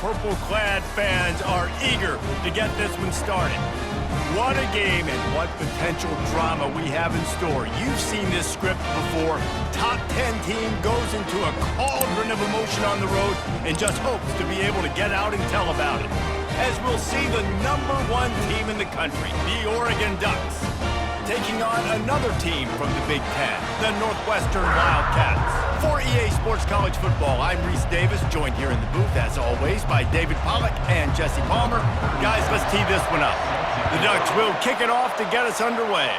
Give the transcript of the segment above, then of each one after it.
purple-clad fans are eager to get this one started. What a game and what potential drama we have in store. You've seen this script before. Top 10 team goes into a cauldron of emotion on the road and just hopes to be able to get out and tell about it. As we'll see the #1 team in the country, the Oregon Ducks, taking on another team from the Big Ten, the Northwestern Wildcats. For EA Sports College Football, I'm Reese Davis, joined here in the booth, as always, by David Pollack and Jesse Palmer. Guys, let's tee this one up. The Ducks will kick it off to get us underway.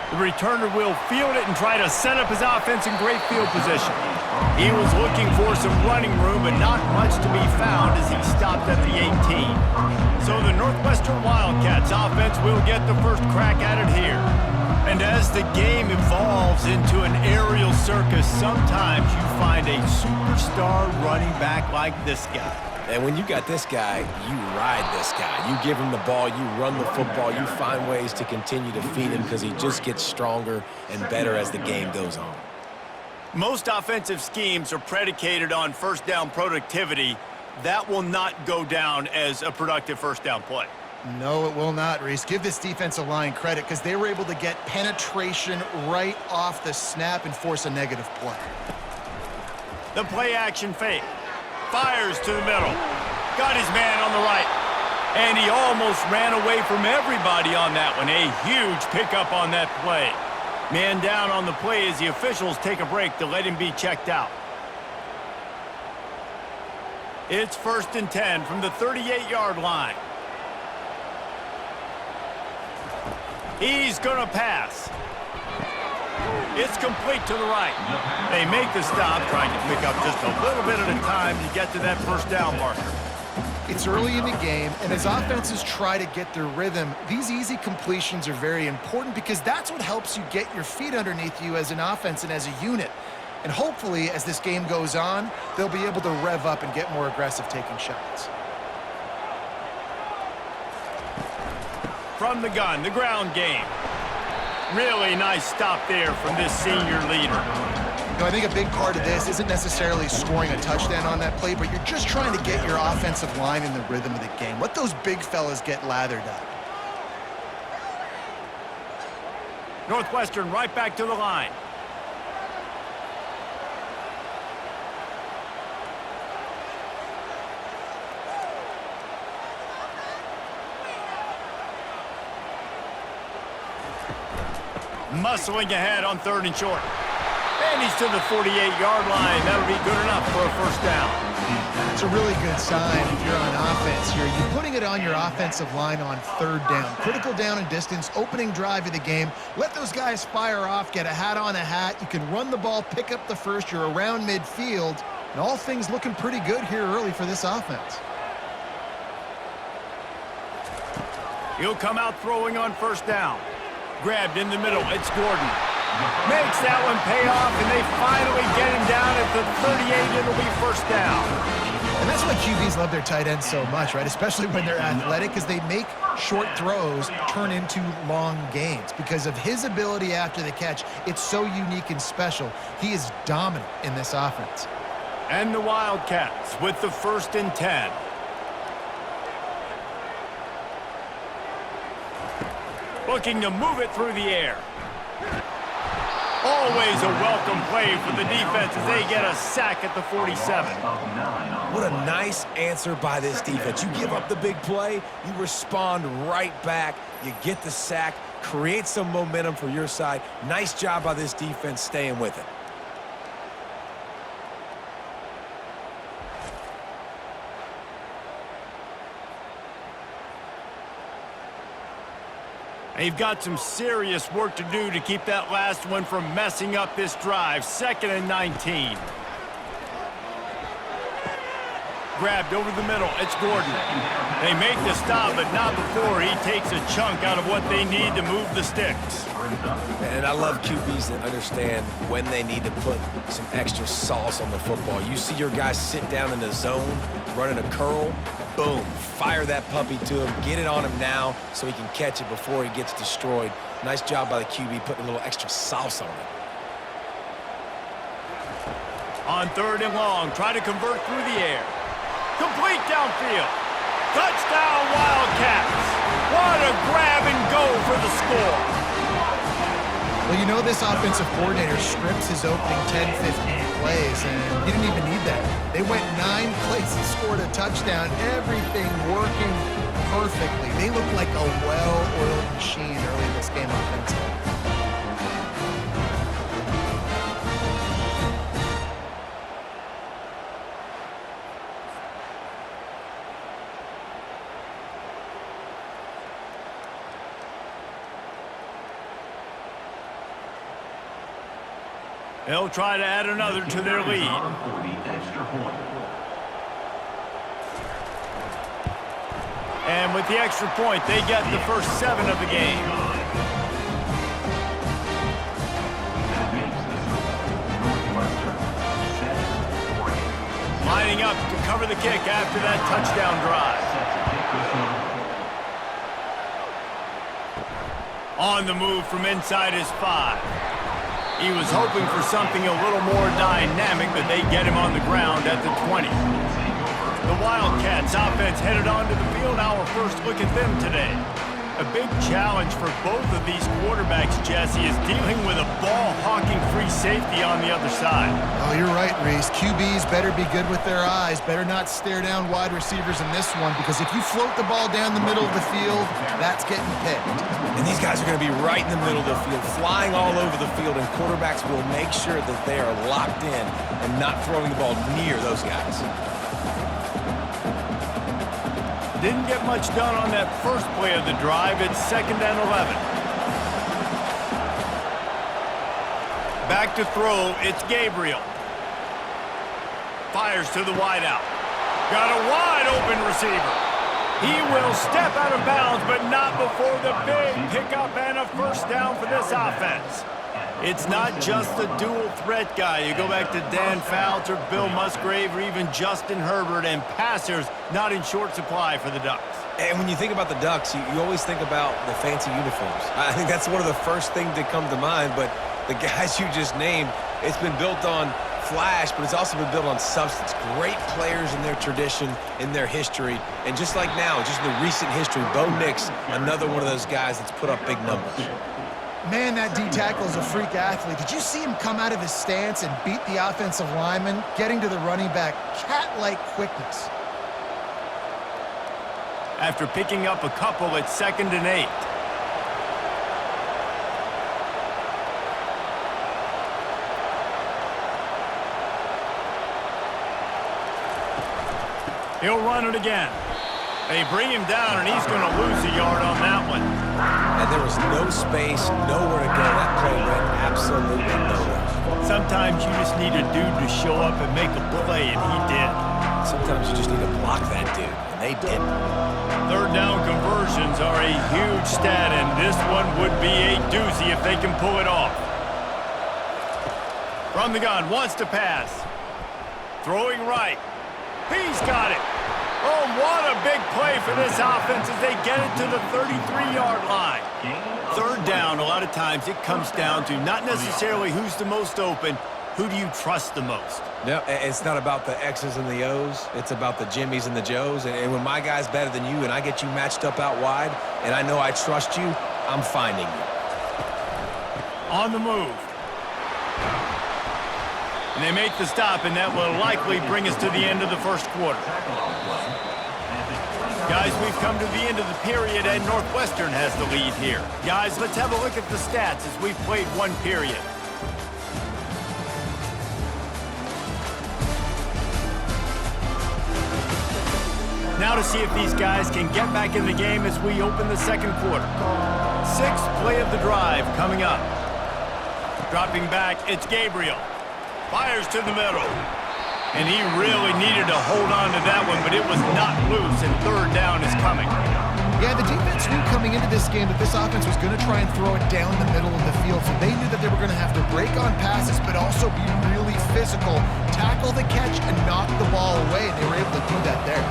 The returner will field it and try to set up his offense in great field position. He was looking for some running room, but not much to be found as he stopped at the 18. So the Northwestern Wildcats offense will get the first crack at it here. And as the game evolves into an aerial circus, sometimes you find a superstar running back like this guy. And when you got this guy, you ride this guy. You give him the ball, you run the football, you find ways to continue to feed him because he just gets stronger and better as the game goes on. Most offensive schemes are predicated on first down productivity. That will not go down as a productive first down play. No, it will not, Reese. Give this defensive line credit because they were able to get penetration right off the snap and force a negative play. The play action fake. Fires to the middle. Got his man on the right. And he almost ran away from everybody on that one. A huge pickup on that play. Man down on the play as the officials take a break to let him be checked out. It's 1st and 10 from the 38-yard line. He's going to pass. It's complete to the right. They make the stop, trying to pick up just a little bit at a time to get to that first down marker. It's early in the game, and as offenses try to get their rhythm, these easy completions are very important because that's what helps you get your feet underneath you as an offense and as a unit. And hopefully, as this game goes on, they'll be able to rev up and get more aggressive taking shots. From the gun, the ground game. Really nice stop there from this senior leader. You know, I think a big part of this isn't necessarily scoring a touchdown on that play, but you're just trying to get your offensive line in the rhythm of the game. Let those big fellas get lathered up. Northwestern right back to the line. Muscling ahead on 3rd and short. And he's to the 48-yard line. That'll be good enough for a first down. It's a really good sign if you're on offense here. You're putting it on your offensive line on 3rd down. Critical down and distance, opening drive of the game. Let those guys fire off, get a hat on a hat. You can run the ball, pick up the first. You're around midfield. And all things looking pretty good here early for this offense. He'll come out throwing on 1st down. Grabbed in the middle. It's Gordon. Makes that one pay off, and they finally get him down at the 38. It'll be 1st down. And that's why QBs love their tight ends so much, right? Especially when they're athletic, because they make short throws turn into long gains. Because of his ability after the catch, it's so unique and special. He is dominant in this offense. And the Wildcats with the 1st and 10. Looking to move it through the air. Always a welcome play for the defense as they get a sack at the 47. What a nice answer by this defense. You give up the big play, you respond right back, you get the sack, create some momentum for your side. Nice job by this defense staying with it. They've got some serious work to do to keep that last one from messing up this drive. 2nd and 19. Grabbed over the middle. It's Gordon. They make the stop, but not before he takes a chunk out of what they need to move the sticks. And I love QBs that understand when they need to put some extra sauce on the football. You see your guys sit down in the zone, running a curl, boom, fire that puppy to him, get it on him now so he can catch it before he gets destroyed. Nice job by the QB putting a little extra sauce on it. On 3rd and long, try to convert through the air. downfield. Touchdown, Wildcats. What a grab and go for the score. Well, you know this offensive coordinator scripts his opening 10, 15 plays, and he didn't even need that. They went 9 plays and scored a touchdown, everything working perfectly. They looked like a well-oiled machine early in this game offensively. They'll try to add another to their lead. And with the extra point, they get the first 7 of the game. Lining up to cover the kick after that touchdown drive. On the move from inside his 5. He was hoping for something a little more dynamic, but they get him on the ground at the 20. The Wildcats offense headed onto the field. Our first look at them today. A big challenge for both of these quarterbacks, Jesse, is dealing with a ball-hawking free safety on the other side. Oh, you're right, Reese. QBs better be good with their eyes. Better not stare down wide receivers in this one, because if you float the ball down the middle of the field, that's getting picked. And these guys are going to be right in the middle of the field, flying all over the field, and quarterbacks will make sure that they are locked in and not throwing the ball near those guys. Didn't get much done on that first play of the drive. It's 2nd and 11. Back to throw. It's Gabriel. Fires to the wideout. Got a wide open receiver. He will step out of bounds, but not before the big pickup and a first down for this offense. It's not just the dual threat guy. You go back to Dan Fouts or Bill Musgrave or even Justin Herbert, and passers not in short supply for the Ducks. And when you think about the Ducks, you always think about the fancy uniforms. I think that's one of the first things that come to mind, but the guys you just named, it's been built on flash, but it's also been built on substance. Great players in their tradition, in their history, and just like now, just in the recent history, Bo Nix, another one of those guys that's put up big numbers. Man, that D-tackle is a freak athlete. Did you see him come out of his stance and beat the offensive lineman, getting to the running back? Cat-like quickness. After picking up a couple, it's 2nd and 8. He'll run it again. They bring him down, and he's going to lose a yard on that one. And there was no space, nowhere to go. That play went absolutely nowhere. Sometimes you just need a dude to show up and make a play, and he did. Sometimes you just need to block that dude, and they didn't. 3rd down conversions are a huge stat, and this one would be a doozy if they can pull it off. From the gun, wants to pass. Throwing right. He's got it. Oh, what a big play for this offense as they get it to the 33-yard line. 3rd down, a lot of times it comes down to not necessarily who's the most open, who do you trust the most? No, it's not about the X's and the O's. It's about the Jimmies and the Joes. And when my guy's better than you and I get you matched up out wide and I know I trust you, I'm finding you. On the move. And they make the stop, and that will likely bring us to the end of the first quarter. Guys, we've come to the end of the period, and Northwestern has the lead here. Guys, let's have a look at the stats as we've played one period. Now to see if these guys can get back in the game as we open the second quarter. 6th play of the drive coming up. Dropping back, it's Gabriel. Fires to the middle. And he really needed to hold on to that one, but it was not loose, and 3rd down is coming. Yeah, the defense knew coming into this game that this offense was going to try and throw it down the middle of the field, so they knew that they were going to have to break on passes, but also be really physical, tackle the catch, and knock the ball away, and they were able to do that there.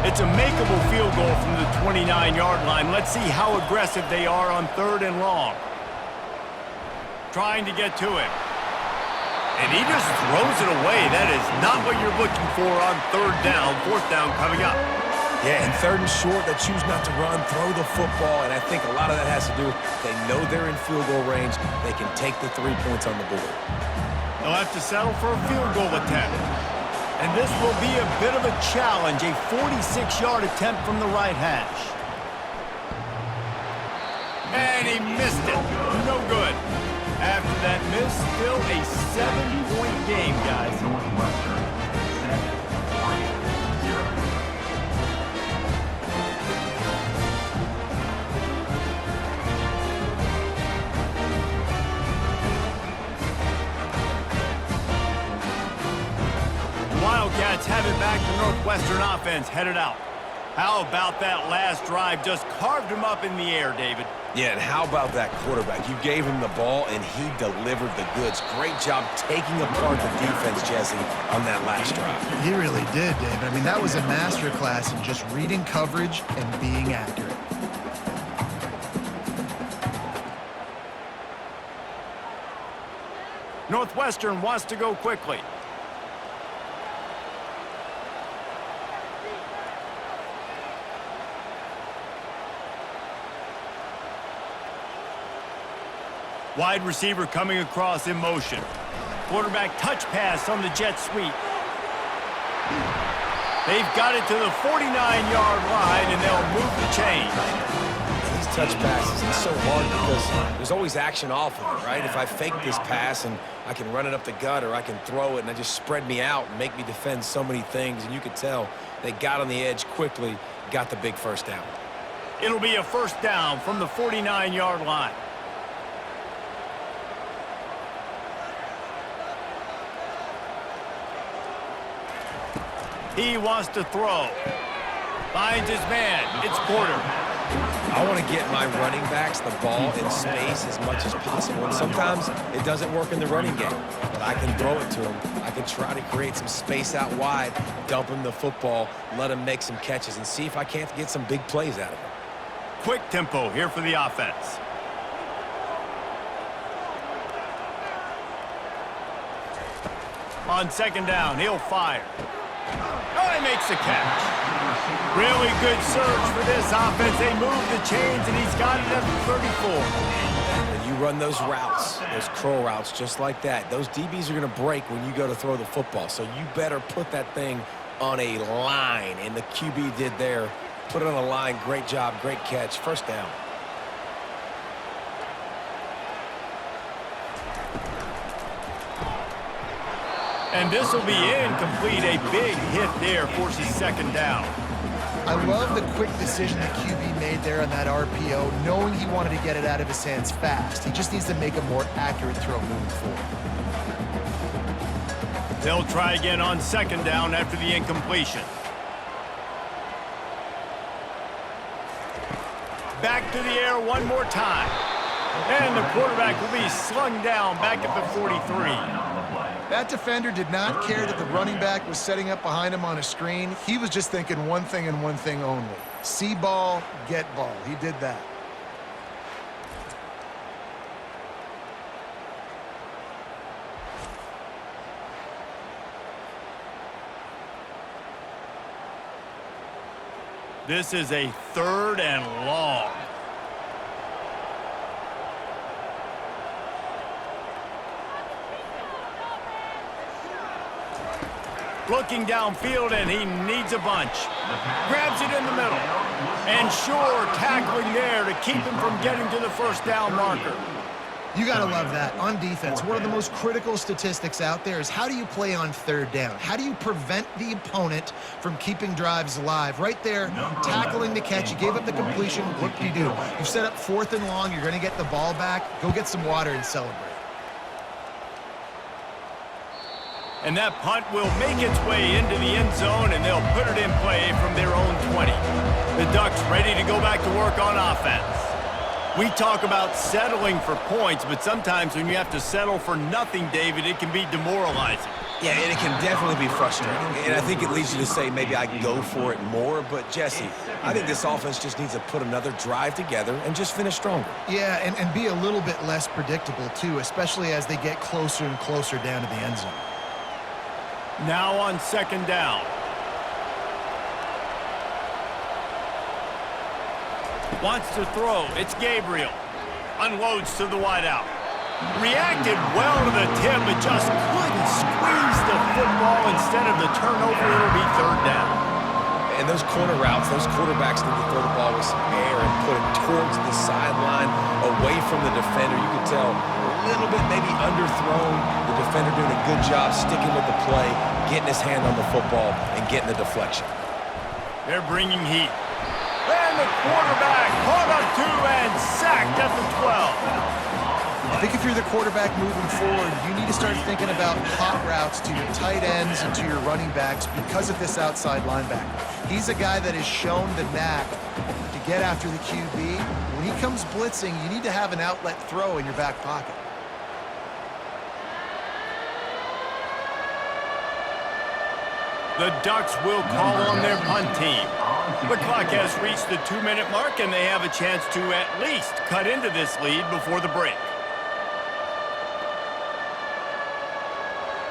It's a makeable field goal from the 29-yard line. Let's see how aggressive they are on 3rd and long. Trying to get to him. And he just throws it away. That is not what you're looking for on third down. Fourth down coming up. Yeah, and third and short, they choose not to run, throw the football, and I think a lot of that has to do with they know they're in field goal range. They can take the 3 points on the board. They'll have to settle for a field goal attempt. And this will be a bit of a challenge, a 46-yard attempt from the right hash. And he missed it. No good. After that miss, still a 7-point game, guys. Northwestern, set, 3-0. Wildcats have it back to Northwestern offense headed out. How about that last drive? Just carved him up in the air, David. Yeah, and how about that quarterback? You gave him the ball, and he delivered the goods. Great job taking apart the defense, Jesse, on that last drive. He really did, David. I mean, that was a masterclass in just reading coverage and being accurate. Northwestern wants to go quickly. Wide receiver coming across in motion. Quarterback touch pass on the jet sweep. They've got it to the 49-yard line, and they'll move the chains. These touch passes, it's so hard because there's always action off of it, right? If I fake this pass and I can run it up the gut or I can throw it and I just spread me out and make me defend so many things, and you could tell they got on the edge quickly, got the big first down. It'll be a first down from the 49-yard line. He wants to throw. Finds his man. It's Porter. I want to get my running backs the ball in space as much as possible. And sometimes it doesn't work in the running game, but I can throw it to him. I can try to create some space out wide, dump him the football, let him make some catches, and see if I can't get some big plays out of him. Quick tempo here for the offense. On second down, he'll fire. Oh, he makes the catch. Really good surge for this offense. They move the chains, and he's got it at the 34. And you run those routes, those curl routes, just like that. Those DBs are going to break when you go to throw the football, so you better put that thing on a line, and the QB did there. Put it on a line. Great job, great catch. First down. And this will be incomplete. A big hit there forces second down. I love the quick decision the QB made there on that RPO, knowing he wanted to get it out of his hands fast. He just needs to make a more accurate throw moving forward. They'll try again on second down after the incompletion. Back to the air one more time. And the quarterback will be slung down back at the 43. That defender did not care that the running back was setting up behind him on a screen. He was just thinking one thing and one thing only. See ball, get ball. He did that. This is a third and long. Looking downfield, and he needs a bunch. Grabs it in the middle. And sure, tackling there to keep him from getting to the first down marker. You got to love that. On defense, one of the most critical statistics out there is how do you play on third down? How do you prevent the opponent from keeping drives alive? Right there, tackling the catch. You gave up the completion. What do? You set up fourth and long. You're going to get the ball back. Go get some water and celebrate. And that punt will make its way into the end zone, and they'll put it in play from their own 20. The Ducks ready to go back to work on offense. We talk about settling for points, but sometimes when you have to settle for nothing, David, it can be demoralizing. Yeah, and it can definitely be frustrating. And I think it leads you to say maybe I go for it more. But, Jesse, I think this offense just needs to put another drive together and just finish stronger. Yeah, and be a little bit less predictable, too, especially as they get closer and closer down to the end zone. Now on second down. Wants to throw. It's Gabriel. Unloads to the wideout. Reacted well to the tip, but just couldn't squeeze the football. Instead of the turnover, it'll be third down. And those corner routes, those quarterbacks need to throw the ball with some air and put it towards the sideline, away from the defender. You can tell a little bit maybe underthrown. The defender doing a good job sticking with the play, getting his hand on the football, and getting the deflection. They're bringing heat. And the quarterback caught up to and sacked at the 12. I think if you're the quarterback moving forward, you need to start thinking about hot routes to your tight ends and to your running backs because of this outside linebacker. He's a guy that has shown the knack to get after the QB. When he comes blitzing, you need to have an outlet throw in your back pocket. The Ducks will call on their punt team. The clock has reached the 2-minute mark, and they have a chance to at least cut into this lead before the break.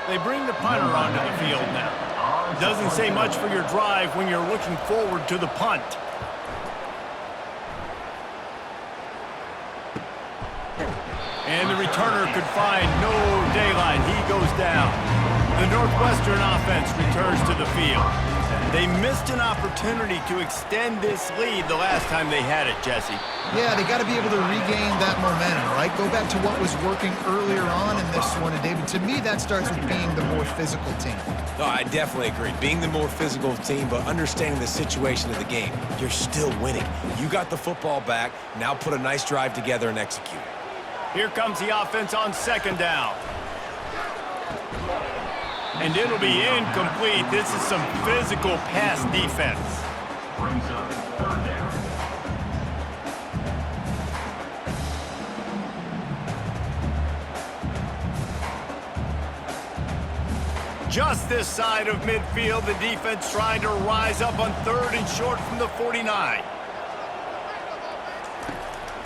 They bring the punter onto the field now. Doesn't say much for your drive when you're looking forward to the punt. And the returner could find no daylight. He goes down. The Northwestern offense returns to the field. They missed an opportunity to extend this lead the last time they had it, Jesse. Yeah, they got to be able to regain that momentum, right? Go back to what was working earlier on in this one. And, David, to me, that starts with being the more physical team. No, I definitely agree. Being the more physical team, but understanding the situation of the game. You're still winning. You got the football back. Now put a nice drive together and execute. Here comes the offense on second down. And it'll be incomplete. This is some physical pass defense. Brings up third down. Just this side of midfield, the defense trying to rise up on third and short from the 49.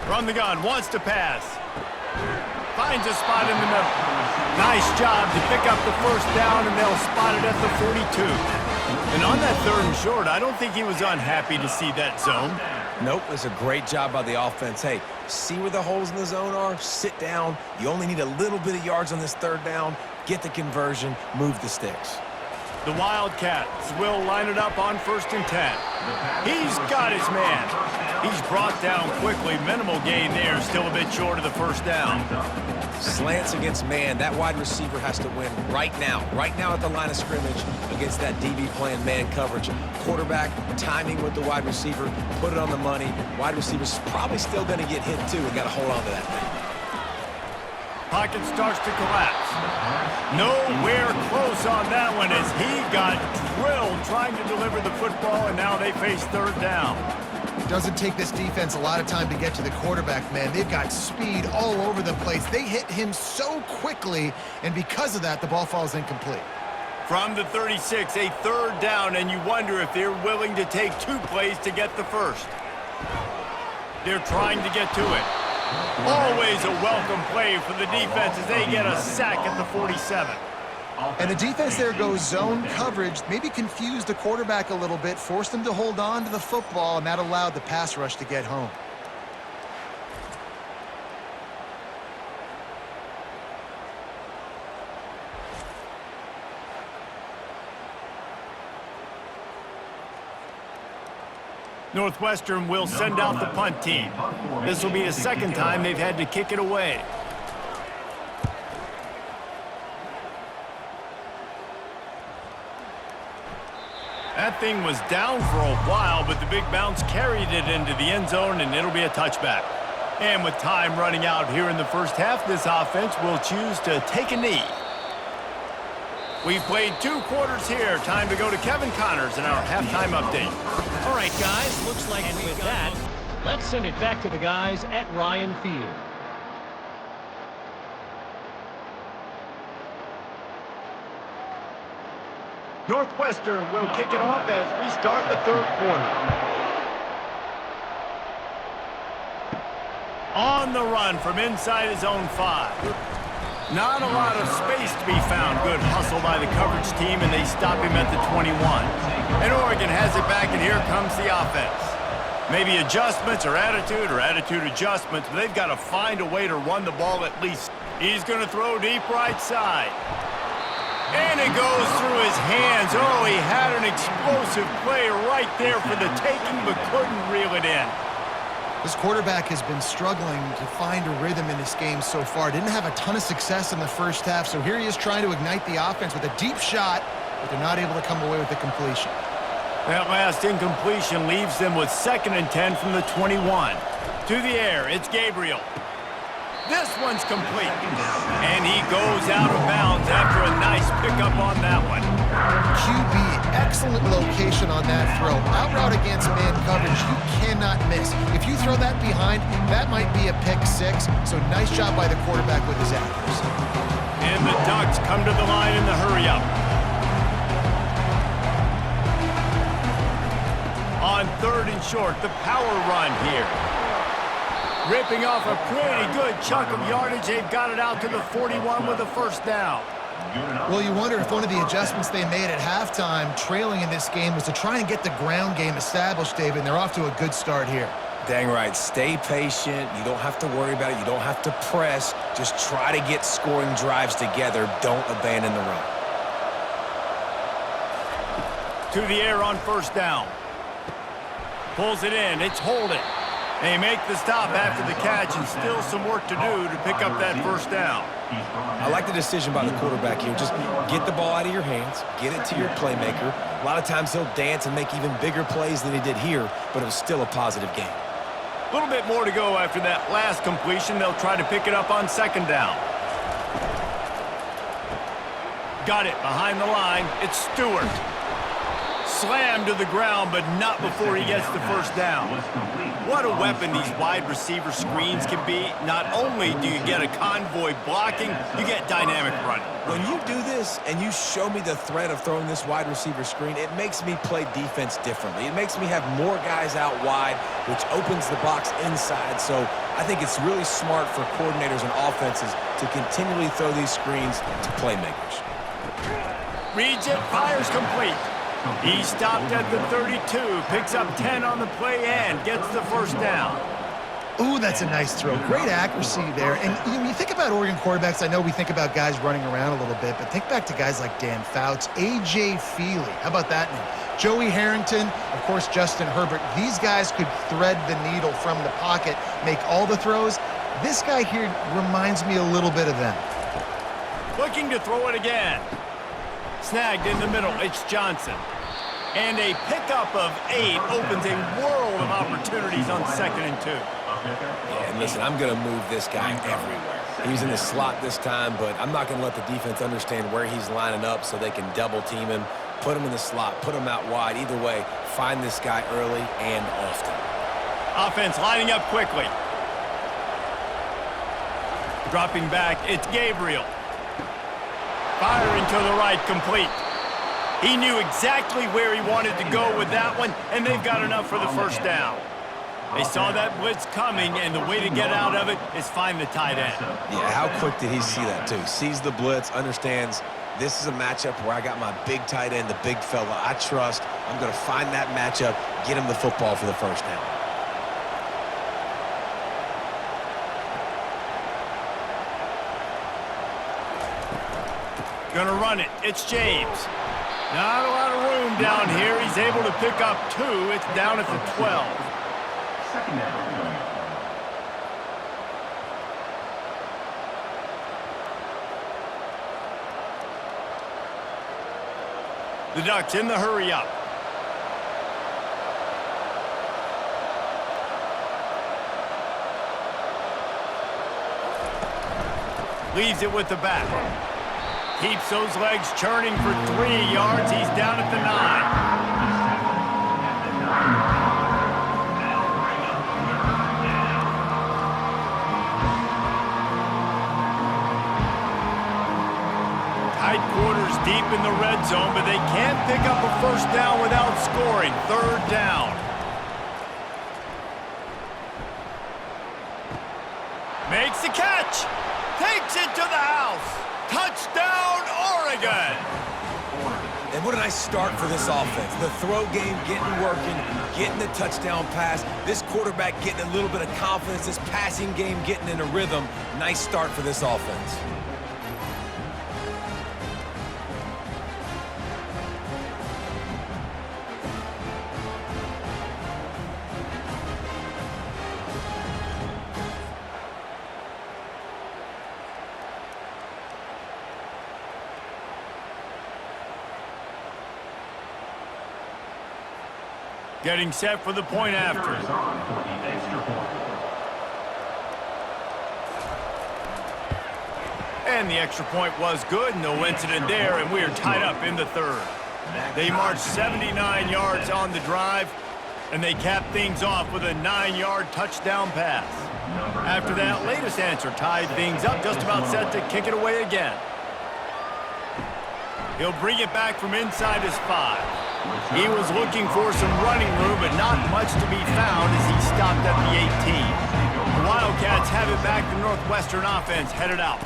From the gun, wants to pass. Finds a spot in the middle. Nice job to pick up the first down, and they'll spot it at the 42. And on that third and short, I don't think he was unhappy to see that zone. Nope, it's a great job by the offense. Hey, see where the holes in the zone are? Sit down. You only need a little bit of yards on this third down. Get the conversion, move the sticks. The Wildcats will line it up on 1st and 10. He's got his man. He's brought down quickly. Minimal gain there, still a bit short of the first down. Slants against man. That wide receiver has to win right now at the line of scrimmage against that DB playing man coverage. Quarterback, timing with the wide receiver, put it on the money. Wide receiver's probably still going to get hit too and got to hold on to that thing. Pocket starts to collapse. Nowhere close on that one as he got drilled trying to deliver the football, and now they face third down. Doesn't take this defense a lot of time to get to the quarterback, man. They've got speed all over the place. They hit him so quickly, and because of that, the ball falls incomplete. From the 36, a third down, and you wonder if they're willing to take 2 plays to get the first. They're trying to get to it. Always a welcome play for the defense as they get a sack at the 47. And the defense there goes zone coverage, maybe confused the quarterback a little bit, forced him to hold on to the football, and that allowed the pass rush to get home. Northwestern will send out the punt team. This will be the second time they've had to kick it away. That thing was down for a while, but the big bounce carried it into the end zone, and it'll be a touchback. And with time running out here in the first half, this offense will choose to take a knee. We've played 2 quarters here. Time to go to Kevin Connors in our halftime update. All right, guys, looks like with that, let's send it back to the guys at Ryan Field. Northwestern will kick it off as we start the third quarter. On the run from inside his own 5. Not a lot of space to be found. Good hustle by the coverage team, and they stop him at the 21. And Oregon has it back, and here comes the offense. Maybe adjustments or attitude adjustments, but they've got to find a way to run the ball at least. He's going to throw deep right side. And it goes through his hands. Oh, he had an explosive play right there for the taking, but couldn't reel it in. This quarterback has been struggling to find a rhythm in this game so far. Didn't have a ton of success in the first half, so here he is trying to ignite the offense with a deep shot, but they're not able to come away with the completion. That last incompletion leaves them with 2nd and 10 from the 21. To the air, it's Gabriel. This one's complete. And he goes out of bounds after a nice pickup on that one. QB, excellent location on that throw. Out route against man coverage, you cannot miss. If you throw that behind, that might be a pick 6. So nice job by the quarterback with his accuracy. And the Ducks come to the line in the hurry-up. On 3rd and short, the power run here. Ripping off a pretty good chunk of yardage. They've got it out to the 41 with a first down. Well, you wonder if one of the adjustments they made at halftime, trailing in this game, was to try and get the ground game established, David, and they're off to a good start here. Dang right. Stay patient. You don't have to worry about it. You don't have to press. Just try to get scoring drives together. Don't abandon the run. To the air on first down. Pulls it in. It's Holden. They make the stop after the catch, and still some work to do to pick up that first down. I like the decision by the quarterback here. Just get the ball out of your hands, get it to your playmaker. A lot of times he'll dance and make even bigger plays than he did here, but it was still a positive game. A little bit more to go after that last completion. They'll try to pick it up on 2nd down. Got it behind the line. It's Stewart. Slammed to the ground, but not before he gets the first down. What a weapon these wide receiver screens can be. Not only do you get a convoy blocking, you get dynamic running. When you do this and you show me the threat of throwing this wide receiver screen, it makes me play defense differently. It makes me have more guys out wide, which opens the box inside. So I think it's really smart for coordinators and offenses to continually throw these screens to playmakers. Reads it, fires complete. He stopped at the 32, picks up 10 on the play and gets the first down. Ooh, that's a nice throw. Great accuracy there. And you think about Oregon quarterbacks, I know we think about guys running around a little bit, but think back to guys like Dan Fouts, A.J. Feely. How about that name? Joey Harrington, of course, Justin Herbert. These guys could thread the needle from the pocket, make all the throws. This guy here reminds me a little bit of them. Looking to throw it again. Snagged in the middle, it's Johnson. And a pickup of 8 opens a world of opportunities on 2nd and 2. Yeah, and listen, I'm going to move this guy everywhere. He's in the slot this time, but I'm not going to let the defense understand where he's lining up so they can double team him, put him in the slot, put him out wide. Either way, find this guy early and often. Offense lining up quickly. Dropping back, it's Gabriel. Firing to the right, complete. He knew exactly where he wanted to go with that one, and they've got enough for the first down. They saw that blitz coming, and the way to get out of it is find the tight end. Yeah, how quick did he see that, too? Sees the blitz, understands this is a matchup where I got my big tight end, the big fella I trust. I'm going to find that matchup, get him the football for the first down. Gonna run it. It's James. Not a lot of room down here. He's able to pick up 2. It's down at the 12. 2nd down. The Ducks in the hurry-up. Leaves it with the back. Keeps those legs churning for 3 yards. He's down at the 9. Tight quarters deep up in the red zone, but they can't pick up a first down without scoring. Third down. Makes the catch. Takes it to the house. Touchdown, Oregon. And what a nice start for this offense. The throw game getting working, getting the touchdown pass. This quarterback getting a little bit of confidence. This passing game getting in a rhythm. Nice start for this offense. Getting set for the point after. And the extra point was good. No incident there, and we are tied up in the third. They marched 79 yards on the drive, and they capped things off with a 9-yard touchdown pass. After that latest answer tied things up, just about set to kick it away again. He'll bring it back from inside his 5. He was looking for some running room, but not much to be found as he stopped at the 18. The Wildcats have it back. The Northwestern offense headed out.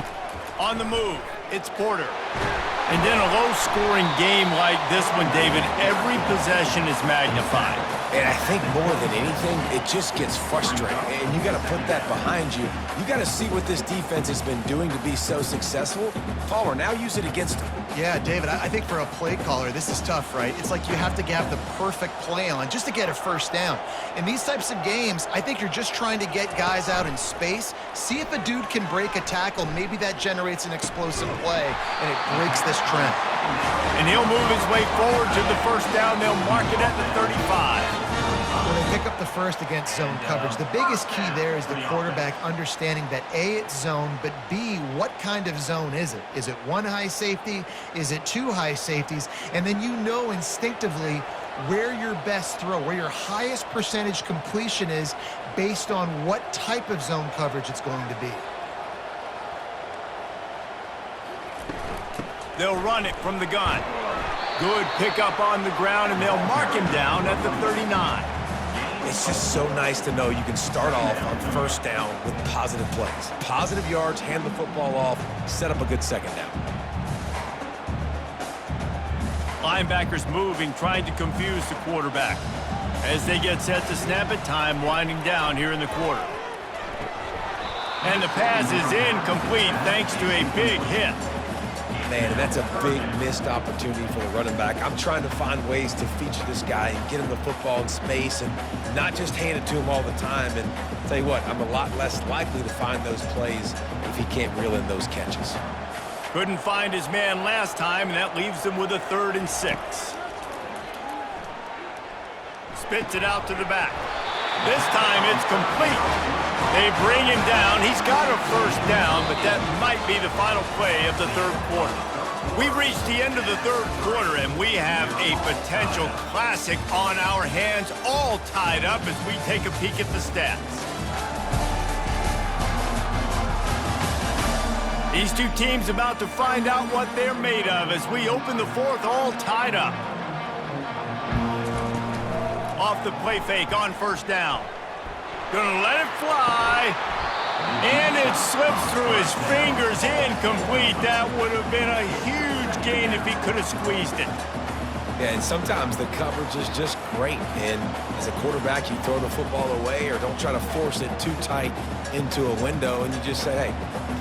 On the move, it's Porter. And in a low-scoring game like this one, David, every possession is magnified. And I think more than anything, it just gets frustrating. And you got to put that behind you. You got to see what this defense has been doing to be so successful. Palmer, now use it against them. Yeah, David, I think for a play caller, this is tough, right? It's like you have to have the perfect play on just to get a first down. In these types of games, I think you're just trying to get guys out in space, see if a dude can break a tackle. Maybe that generates an explosive play, and it breaks this trend. And he'll move his way forward to the first down. They'll mark it at the 35. When they pick up the first against zone coverage, the biggest key there is the quarterback understanding that A, it's zone, but B, what kind of zone is it? Is it one high safety? Is it two high safeties? And then you know instinctively where your best throw, where your highest percentage completion is based on what type of zone coverage it's going to be. They'll run it from the gun. Good pickup on the ground, and they'll mark him down at the 39. It's just so nice to know you can start off on first down with positive plays. Positive yards, hand the football off, set up a good second down. Linebackers moving, trying to confuse the quarterback. As they get set to snap it, time winding down here in the quarter. And the pass is incomplete thanks to a big hit. Man, that's a big missed opportunity for the running back. I'm trying to find ways to feature this guy and get him the football in space and not just hand it to him all the time. And I'll tell you what, I'm a lot less likely to find those plays if he can't reel in those catches. Couldn't find his man last time, and that leaves him with a 3rd and 6. Spits it out to the back. This time it's complete. They bring him down. He's got a first down, but that might be the final play of the third quarter. We've reached the end of the third quarter, and we have a potential classic on our hands, all tied up as we take a peek at the stats. These two teams about to find out what they're made of as we open the fourth, all tied up. Off the play fake on first down. Gonna let it fly. And it slips through his fingers, incomplete. That would have been a huge gain if he could have squeezed it. Yeah, and sometimes the coverage is just great. And as a quarterback, you throw the football away or don't try to force it too tight into a window, and you just say, hey,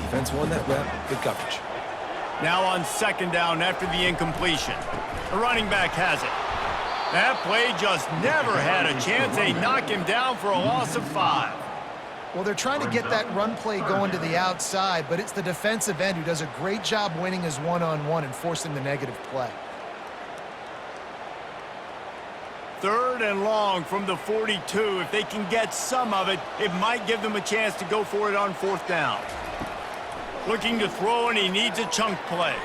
defense won that rep, good coverage. Now on second down after the incompletion. The running back has it. That play just never had a chance. They knock him down for a loss of 5. Well, they're trying to get that run play going to the outside, but it's the defensive end who does a great job winning his one-on-one and forcing the negative play. 3rd and long from the 42. If they can get some of it, it might give them a chance to go for it on 4th down. Looking to throw, and he needs a chunk play.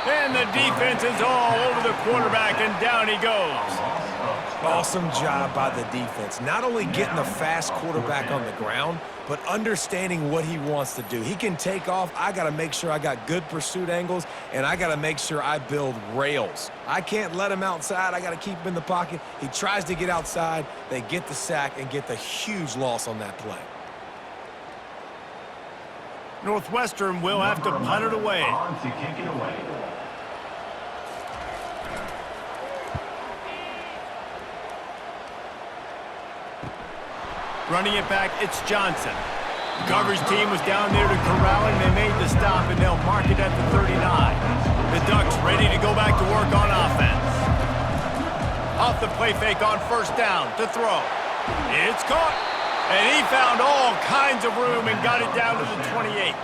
And the defense is all over the quarterback, and down he goes. Awesome job by the defense. Not only getting the fast quarterback on the ground, but understanding what he wants to do. He can take off. I got to make sure I got good pursuit angles, and I got to make sure I build rails. I can't let him outside. I got to keep him in the pocket. He tries to get outside. They get the sack and get the huge loss on that play. Northwestern will have to punt it away. On to kick it away. Running it back, it's Johnson. The coverage team was down there to corral him. They made the stop, and they'll mark it at the 39. The Ducks ready to go back to work on offense. Off the play fake on first down to throw. It's caught. And he found all kinds of room and got it down to the 28.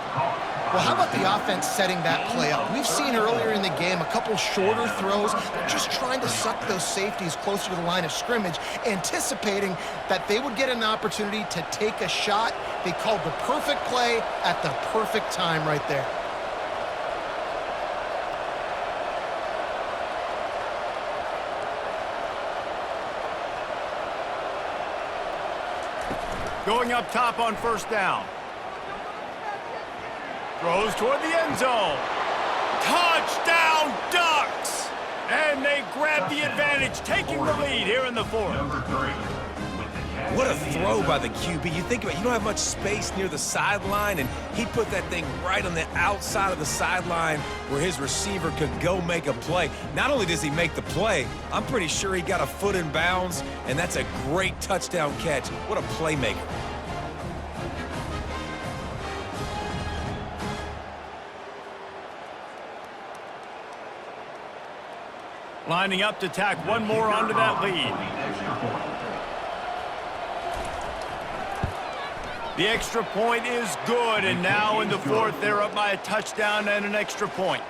Well, how about the offense setting that play up? We've seen earlier in the game a couple shorter throws. They're just trying to suck those safeties closer to the line of scrimmage, anticipating that they would get an opportunity to take a shot. They called the perfect play at the perfect time right there. Going up top on first down. Throws toward the end zone. Touchdown, Ducks! And they grab the advantage, taking the lead here in the fourth. What a throw by the QB. You think about it, you don't have much space near the sideline, and he put that thing right on the outside of the sideline where his receiver could go make a play. Not only does he make the play, I'm pretty sure he got a foot in bounds, and that's a great touchdown catch. What a playmaker. Lining up to tack one more onto that lead. The extra point is good, and now in the fourth, they're up by a touchdown and an extra point.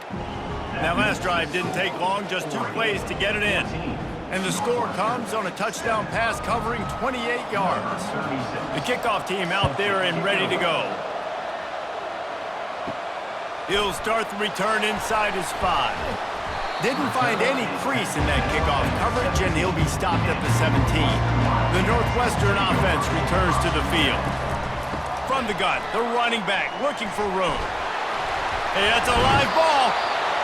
That last drive didn't take long, just 2 plays to get it in. And the score comes on a touchdown pass covering 28 yards. The kickoff team out there and ready to go. He'll start the return inside his 5. Didn't find any crease in that kickoff coverage, and he'll be stopped at the 17. The Northwestern offense returns to the field. From the gun, the running back looking for room. Hey, that's a live ball.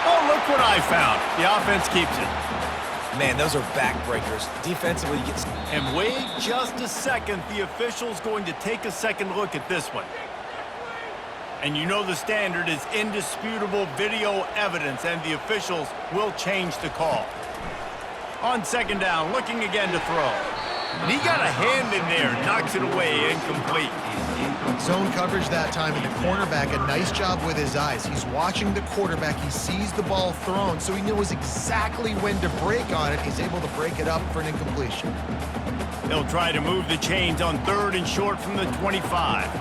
Oh, look what I found. The offense keeps it. Man, those are backbreakers. Defensively, you get... And wait just a second. The official's going to take a second look at this one. And you know the standard is indisputable video evidence, and the officials will change the call. On second down, looking again to throw. And he got a hand in there, knocks it away, incomplete. Zone coverage that time, and the cornerback, a nice job with his eyes. He's watching the quarterback. He sees the ball thrown, so he knows exactly when to break on it. He's able to break it up for an incompletion. They'll try to move the chains on third and short from the 25.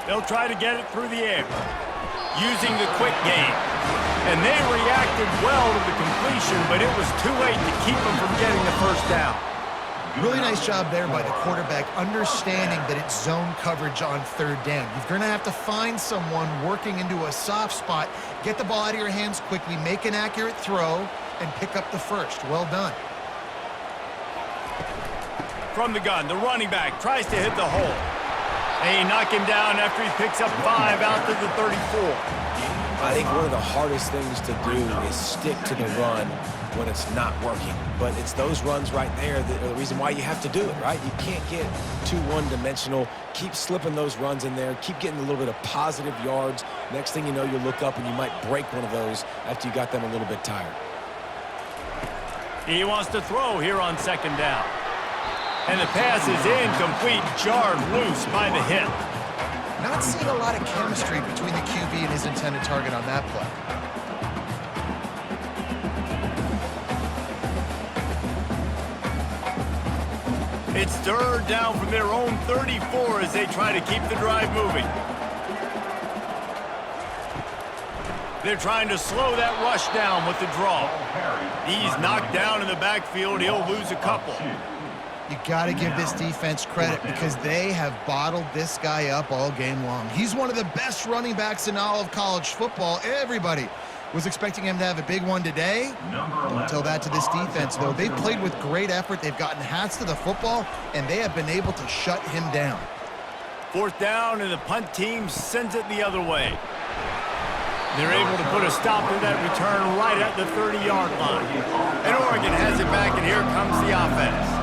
They'll try to get it through the air, using the quick game. And they reacted well to the completion, but it was too late to keep them from getting the first down. Really nice job there by the quarterback, understanding that it's zone coverage on third down. You're going to have to find someone working into a soft spot, get the ball out of your hands quickly, make an accurate throw, and pick up the first. Well done. From the gun, the running back tries to hit the hole. They knock him down after he picks up 5 out to the 34. I think one of the hardest things to do is stick to the run when it's not working. But it's those runs right there that are the reason why you have to do it, right? You can't get too one-dimensional. Keep slipping those runs in there. Keep getting a little bit of positive yards. Next thing you know, you look up and you might break one of those after you got them a little bit tired. He wants to throw here on second down. And the pass is incomplete, jarred loose by the hit. Not seeing a lot of chemistry between the QB and his intended target on that play. It's third down from their own 34 as they try to keep the drive moving. They're trying to slow that rush down with the draw. He's knocked down in the backfield. He'll lose a couple. You got to give this defense credit because they have bottled this guy up all game long. He's one of the best running backs in all of college football. Everybody Was expecting him to have a big one today. Don't tell that to this defense, though. They've played with great effort. They've gotten hats to the football, and they have been able to shut him down. 4th down, and the punt team sends it the other way. They're able to put a stop to that return right at the 30-yard line. And Oregon has it back, and here comes the offense.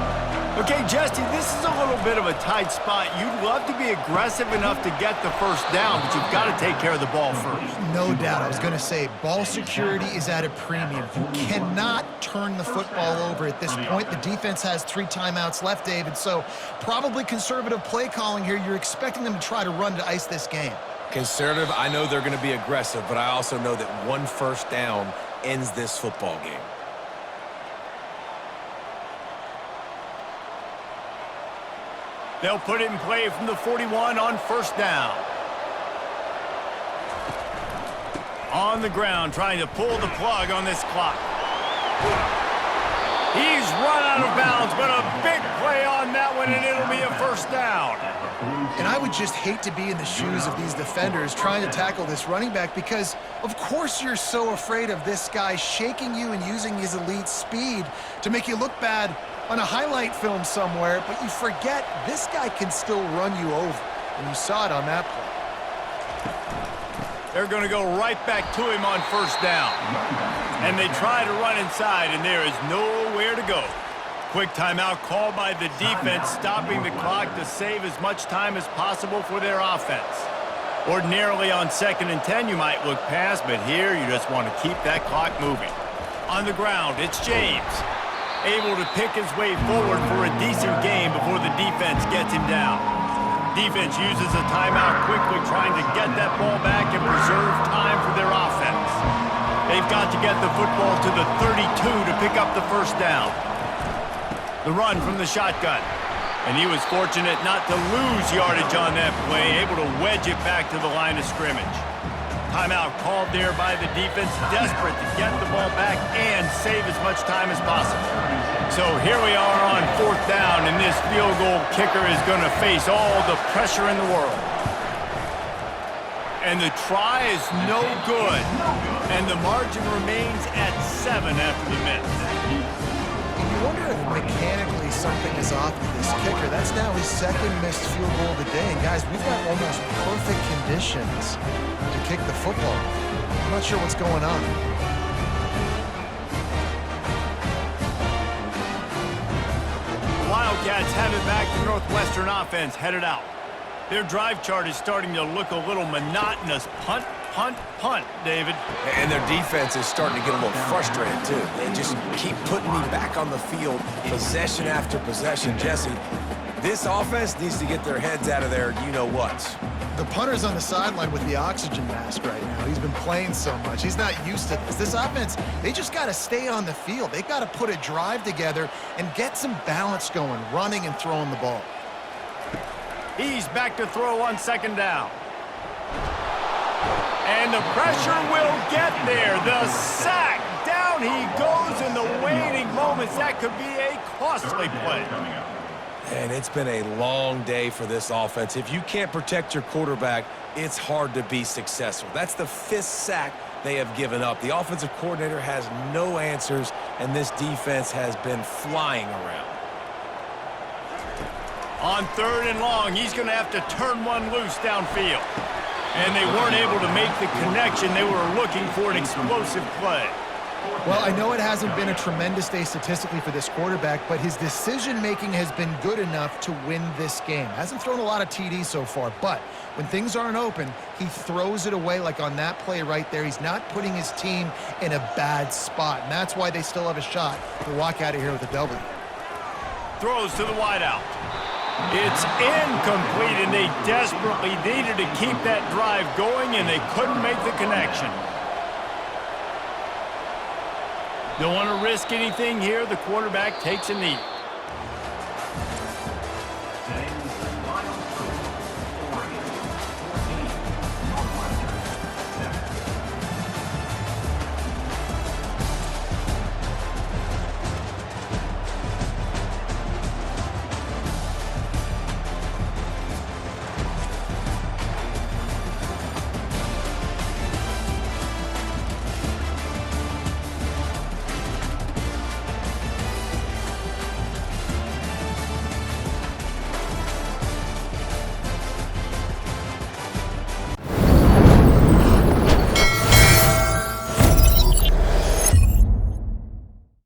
Okay, Jesse, this is a little bit of a tight spot. You'd love to be aggressive enough to get the first down, but you've got to take care of the ball first. No doubt. I was going to say, ball security is at a premium. You cannot turn the football over at this point. The defense has 3 timeouts left, David, so probably conservative play calling here. You're expecting them to try to run to ice this game. Conservative, I know they're going to be aggressive, but I also know that 1 first down ends this football game. They'll put it in play from the 41 on 1st down. On the ground, trying to pull the plug on this clock. He's run out of bounds, but a big play on that one, and it'll be a 1st down. And I would just hate to be in the shoes of these defenders trying to tackle this running back because, of course, you're so afraid of this guy shaking you and using his elite speed to make you look bad on a highlight film somewhere, but you forget this guy can still run you over, and you saw it on that play. They're going to go right back to him on 1st down. And they try to run inside, and there is nowhere to go. Quick timeout called by the defense, stopping the clock to save as much time as possible for their offense. Ordinarily on 2nd and 10, you might look past, but here you just want to keep that clock moving. On the ground, it's James. Able to pick his way forward for a decent game before the defense gets him down. Defense uses a timeout quickly, trying to get that ball back and preserve time for their offense. They've got to get the football to the 32 to pick up the 1st down. The run from the shotgun. And he was fortunate not to lose yardage on that play, able to wedge it back to the line of scrimmage. Timeout called there by the defense, desperate to get the ball back and save as much time as possible. So here we are on 4th down, and this field goal kicker is going to face all the pressure in the world. And the try is no good, and the margin remains at 7 after the miss. And you wonder if mechanically something is off with this kicker. That's now his 2nd missed field goal of the day. And guys, we've got almost perfect conditions to kick the football. I'm not sure what's going on. The Wildcats have it back to Northwestern offense headed out. Their drive chart is starting to look a little monotonous. Punt, punt, punt, David. And their defense is starting to get a little frustrated, too. They just keep putting me back on the field, possession after possession. Jesse, this offense needs to get their heads out of their you-know-whats. The punter's on the sideline with the oxygen mask right now. He's been playing so much. He's not used to this. This offense, they just got to stay on the field. They've got to put a drive together and get some balance going, running and throwing the ball. He's back to throw on 2nd down. And the pressure will get there. The sack. Down he goes in the waiting moments. That could be a costly play. And it's been a long day for this offense. If you can't protect your quarterback, it's hard to be successful. That's the 5th sack they have given up. The offensive coordinator has no answers, and this defense has been flying around. On 3rd and long, he's going to have to turn one loose downfield. And they weren't able to make the connection. They were looking for an explosive play. Well, I know it hasn't been a tremendous day statistically for this quarterback, but his decision-making has been good enough to win this game. Hasn't thrown a lot of TDs so far, but when things aren't open, he throws it away like on that play right there. He's not putting his team in a bad spot, and that's why they still have a shot to walk out of here with a W. Throws to the wideout. It's incomplete, and they desperately needed to keep that drive going, and they couldn't make the connection. Don't want to risk anything here. The quarterback takes a knee.